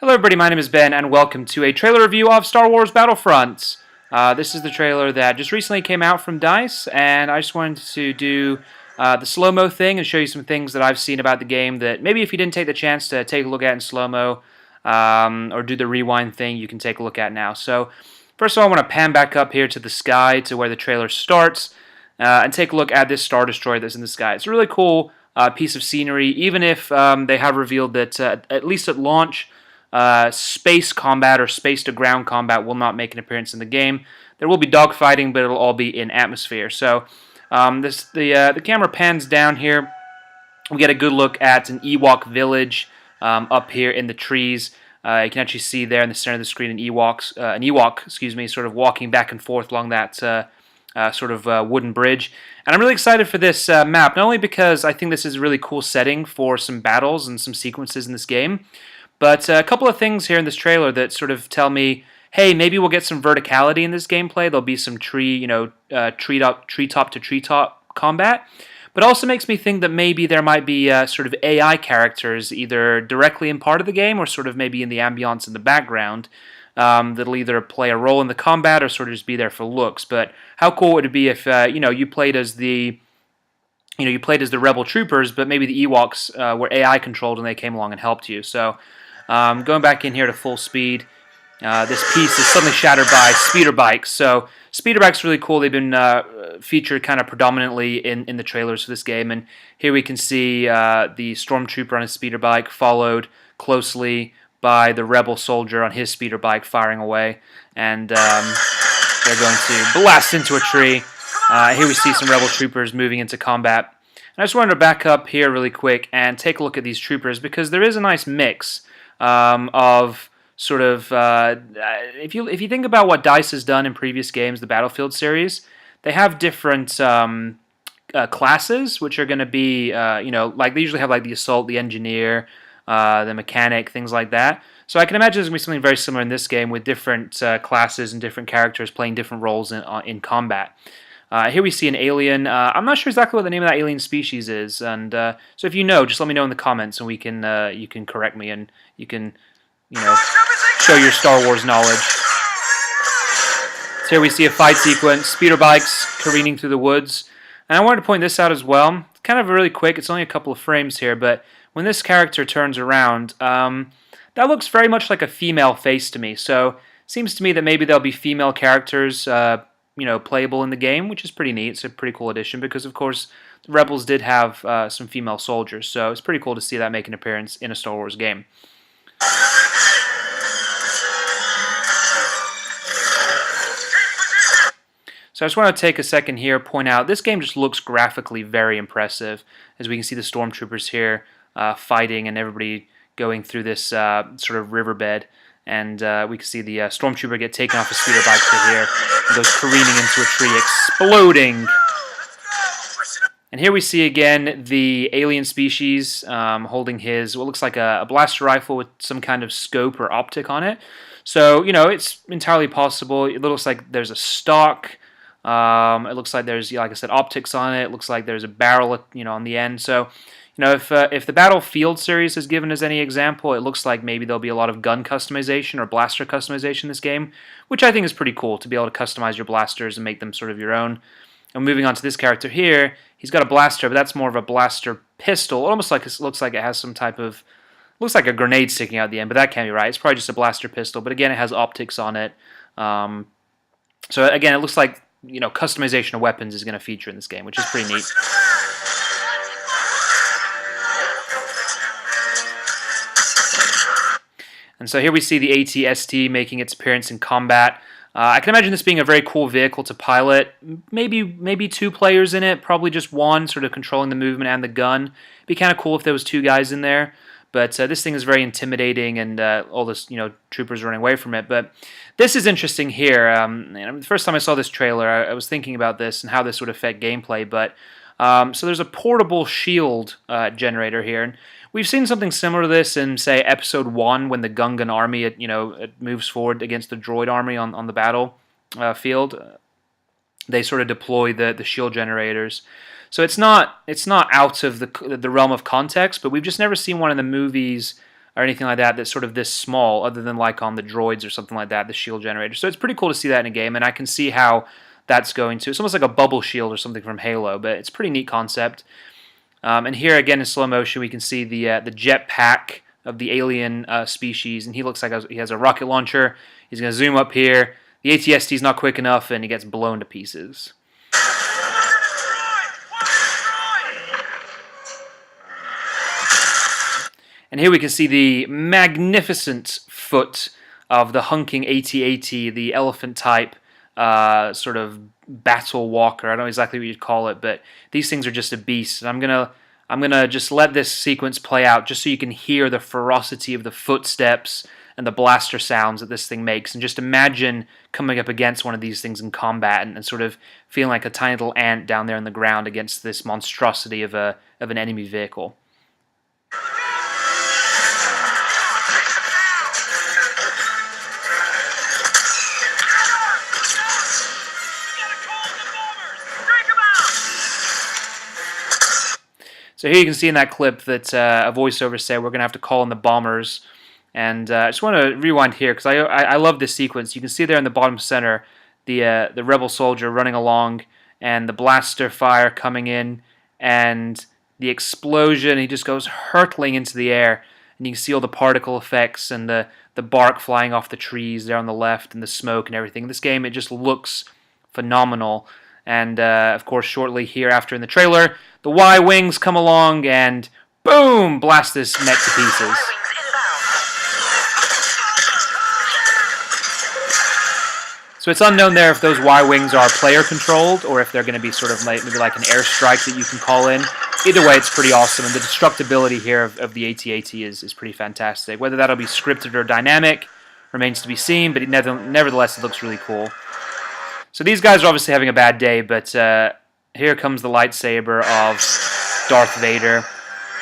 Hello everybody, my name is Ben, and welcome to a trailer review of Star Wars Battlefront. This is the trailer that just recently came out from DICE, and I just wanted to do the slow-mo thing and show you some things that I've seen about the game that maybe if you didn't take the chance to take a look at in slow-mo or do the rewind thing, you can take a look at now. So first of all, I want to pan back up here to the sky to where the trailer starts and take a look at this Star Destroyer that's in the sky. It's a really cool piece of scenery, even if they have revealed that at least at launch, space combat or space-to-ground combat will not make an appearance in the game. There will be dogfighting, but it'll all be in atmosphere. So the camera pans down here. We get a good look at an Ewok village up here in the trees. You can actually see there in the center of the screen an Ewok, sort of walking back and forth along that wooden bridge. And I'm really excited for this map, not only because I think this is a really cool setting for some battles and some sequences in this game, but a couple of things here in this trailer that sort of tell me, hey, maybe we'll get some verticality in this gameplay. There'll be some treetop to treetop combat. But also makes me think that maybe there might be sort of AI characters either directly in part of the game or sort of maybe in the ambiance in the background that'll either play a role in the combat or sort of just be there for looks. But how cool would it be if you played as the rebel troopers, but maybe the Ewoks were AI controlled and they came along and helped you. So going back in here to full speed, this piece is suddenly shattered by speeder bikes. So speeder bikes are really cool. They've been featured kind of predominantly in the trailers for this game. And here we can see the stormtrooper on his speeder bike followed closely by the rebel soldier on his speeder bike firing away. And they're going to blast into a tree. Here we see some rebel troopers moving into combat. And I just wanted to back up here really quick and take a look at these troopers because there is a nice mix of sort of if you think about what DICE has done in previous games, the Battlefield series, they have different classes which are going to be like they usually have like the assault, the engineer, the mechanic, things like that. So I can imagine there's going to be something very similar in this game with different classes and different characters playing different roles in combat. Here we see an alien. I'm not sure exactly what the name of that alien species is, and so if you know, just let me know in the comments, and you can correct me, and you can show your Star Wars knowledge. So here we see a fight sequence, speeder bikes careening through the woods, and I wanted to point this out as well. It's kind of really quick. It's only a couple of frames here, but when this character turns around, that looks very much like a female face to me. So it seems to me that maybe there'll be female characters playable in the game, which is pretty neat. It's a pretty cool addition because, of course, the Rebels did have some female soldiers, so it's pretty cool to see that make an appearance in a Star Wars game. So I just want to take a second here, point out, this game just looks graphically very impressive, as we can see the stormtroopers here fighting and everybody going through this sort of riverbed. And we can see the stormtrooper get taken off a speeder bike to here. And goes careening into a tree, exploding. And here we see again the alien species holding his, what looks like a blaster rifle with some kind of scope or optic on it. So, it's entirely possible. It looks like there's a stock. It looks like there's, like I said, optics on it. It looks like there's a barrel, on the end. So, if the Battlefield series has given us any example, it looks like maybe there'll be a lot of gun customization or blaster customization in this game, which I think is pretty cool to be able to customize your blasters and make them sort of your own. And moving on to this character here, he's got a blaster, but that's more of a blaster pistol. Almost like it looks like it has some type of, looks like a grenade sticking out the end, but that can't be right. It's probably just a blaster pistol, but again, it has optics on it. So again, it looks like customization of weapons is going to feature in this game, which is pretty neat. And so here we see the AT-ST making its appearance in combat. I can imagine this being a very cool vehicle to pilot. Maybe two players in it, probably just one, sort of controlling the movement and the gun. It'd be kind of cool if there was two guys in there. But this thing is very intimidating, and all this, troopers running away from it. But this is interesting here. The first time I saw this trailer, I was thinking about this and how this would affect gameplay. But so there's a portable shield generator here. And we've seen something similar to this in, say, Episode 1 when the Gungan army, it moves forward against the droid army on the battlefield. They sort of deploy the shield generators. So it's not out of the realm of context, but we've just never seen one in the movies or anything like that that's sort of this small, other than like on the droids or something like that, the shield generator. So it's pretty cool to see that in a game, and I can see how that's going to. It's almost like a bubble shield or something from Halo, but it's a pretty neat concept. And here again in slow motion, we can see the jet pack of the alien species, and he looks like he has a rocket launcher. He's going to zoom up here. The AT-ST is not quick enough, and he gets blown to pieces. And here we can see the magnificent foot of the hunking AT-AT, the elephant type sort of battle walker. I don't know exactly what you'd call it, but these things are just a beast. And I'm gonna just let this sequence play out just so you can hear the ferocity of the footsteps and the blaster sounds that this thing makes. And just imagine coming up against one of these things in combat and sort of feeling like a tiny little ant down there on the ground against this monstrosity of an enemy vehicle. So here you can see in that clip that a voiceover said we're going to have to call in the bombers. And I just want to rewind here because I love this sequence. You can see there in the bottom center the rebel soldier running along and the blaster fire coming in and the explosion. He just goes hurtling into the air. And you can see all the particle effects and the bark flying off the trees there on the left and the smoke and everything. In this game, it just looks phenomenal. And, of course, shortly here after in the trailer, the Y-Wings come along and, boom, blast this mech to pieces. So it's unknown there if those Y-Wings are player-controlled or if they're going to be sort of maybe like an airstrike that you can call in. Either way, it's pretty awesome, and the destructibility here of the AT-AT is pretty fantastic. Whether that'll be scripted or dynamic remains to be seen, but nevertheless, it looks really cool. So these guys are obviously having a bad day, but here comes the lightsaber of Darth Vader.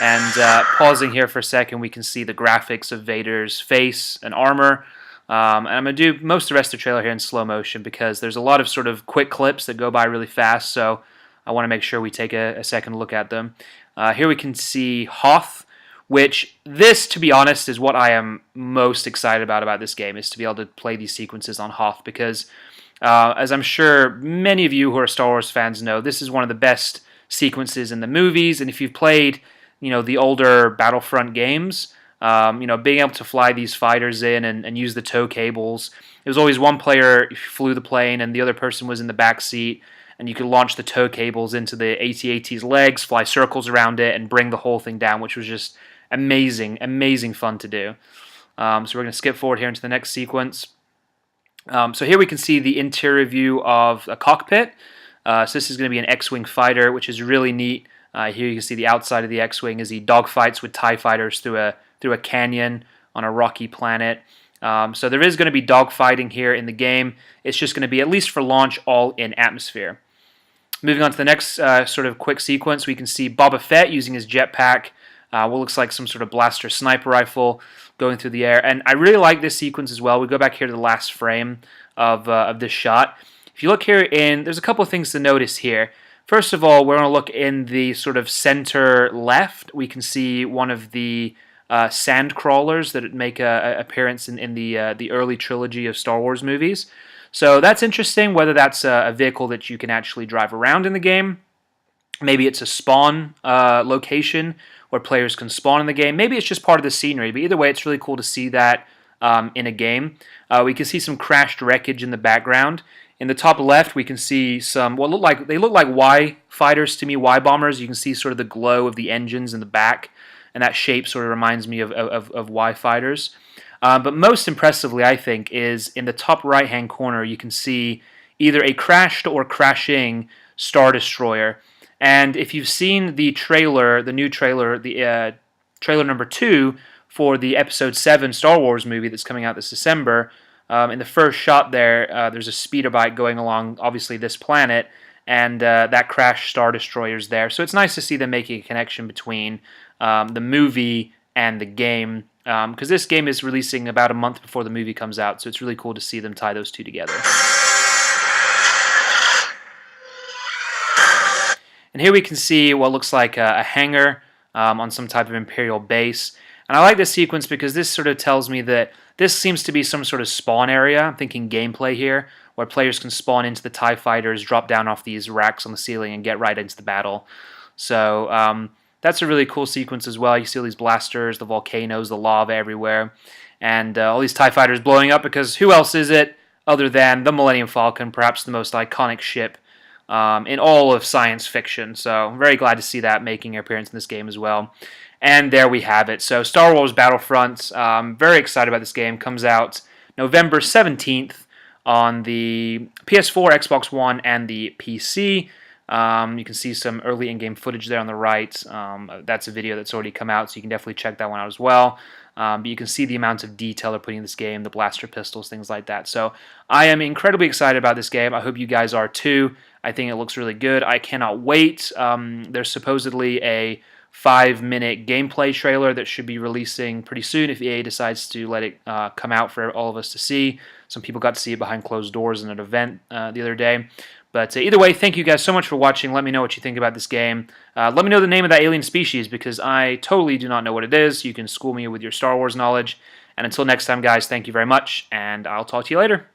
And pausing here for a second, we can see the graphics of Vader's face and armor. And I'm going to do most of the rest of the trailer here in slow motion because there's a lot of sort of quick clips that go by really fast, so I want to make sure we take a second look at them. Here we can see Hoth, which this, to be honest, is what I am most excited about this game, is to be able to play these sequences on Hoth because as I'm sure many of you who are Star Wars fans know, this is one of the best sequences in the movies, and if you've played, the older Battlefront games, being able to fly these fighters in and use the tow cables. It was always one player flew the plane and the other person was in the back seat, and you could launch the tow cables into the AT-AT's legs, fly circles around it, and bring the whole thing down, which was just amazing, amazing fun to do. So we're going to skip forward here into the next sequence. So here we can see the interior view of a cockpit. So this is going to be an X-Wing fighter, which is really neat. Here you can see the outside of the X-Wing as he dogfights with TIE fighters through a canyon on a rocky planet. So there is going to be dogfighting here in the game. It's just going to be, at least for launch, all in atmosphere. Moving on to the next sort of quick sequence, we can see Boba Fett using his jetpack, what looks like some sort of blaster sniper rifle going through the air. And I really like this sequence as well. We go back here to the last frame of this shot. If you look here there's a couple of things to notice here. First of all, we're going to look in the sort of center left. We can see one of the sand crawlers that make an appearance in the early trilogy of Star Wars movies. So that's interesting, whether that's a vehicle that you can actually drive around in the game. Maybe it's a spawn location where players can spawn in the game. Maybe it's just part of the scenery, but either way, it's really cool to see that in a game. We can see some crashed wreckage in the background. In the top left, we can see some, what look like Y fighters to me, Y bombers. You can see sort of the glow of the engines in the back, and that shape sort of reminds me of Y fighters. But most impressively, I think, is in the top right-hand corner, you can see either a crashed or crashing Star Destroyer. And if you've seen the trailer, the new trailer, the trailer number 2 for the Episode 7 Star Wars movie that's coming out this December, in the first shot there's a speeder bike going along, obviously, this planet, and that crashed Star Destroyer's there. So it's nice to see them making a connection between the movie and the game, because this game is releasing about a month before the movie comes out, so it's really cool to see them tie those two together. And here we can see what looks like a hangar on some type of Imperial base. And I like this sequence because this sort of tells me that this seems to be some sort of spawn area. I'm thinking gameplay here, where players can spawn into the TIE fighters, drop down off these racks on the ceiling, and get right into the battle. So that's a really cool sequence as well. You see all these blasters, the volcanoes, the lava everywhere, and all these TIE fighters blowing up because who else is it other than the Millennium Falcon, perhaps the most iconic ship in all of science fiction. So I'm very glad to see that making an appearance in this game as well. And there we have it. So Star Wars Battlefront, very excited about this game. Comes out November 17th on the PS4, Xbox One, and the PC. You can see some early in-game footage there on the right. That's a video that's already come out, so you can definitely check that one out as well. But you can see the amount of detail they're putting in this game, the blaster pistols, things like that. So I am incredibly excited about this game. I hope you guys are too. I think it looks really good. I cannot wait. There's supposedly a 5-minute gameplay trailer that should be releasing pretty soon if EA decides to let it come out for all of us to see. Some people got to see it behind closed doors in an event the other day. But either way, thank you guys so much for watching. Let me know what you think about this game. Let me know the name of that alien species because I totally do not know what it is. You can school me with your Star Wars knowledge. And until next time, guys, thank you very much, and I'll talk to you later.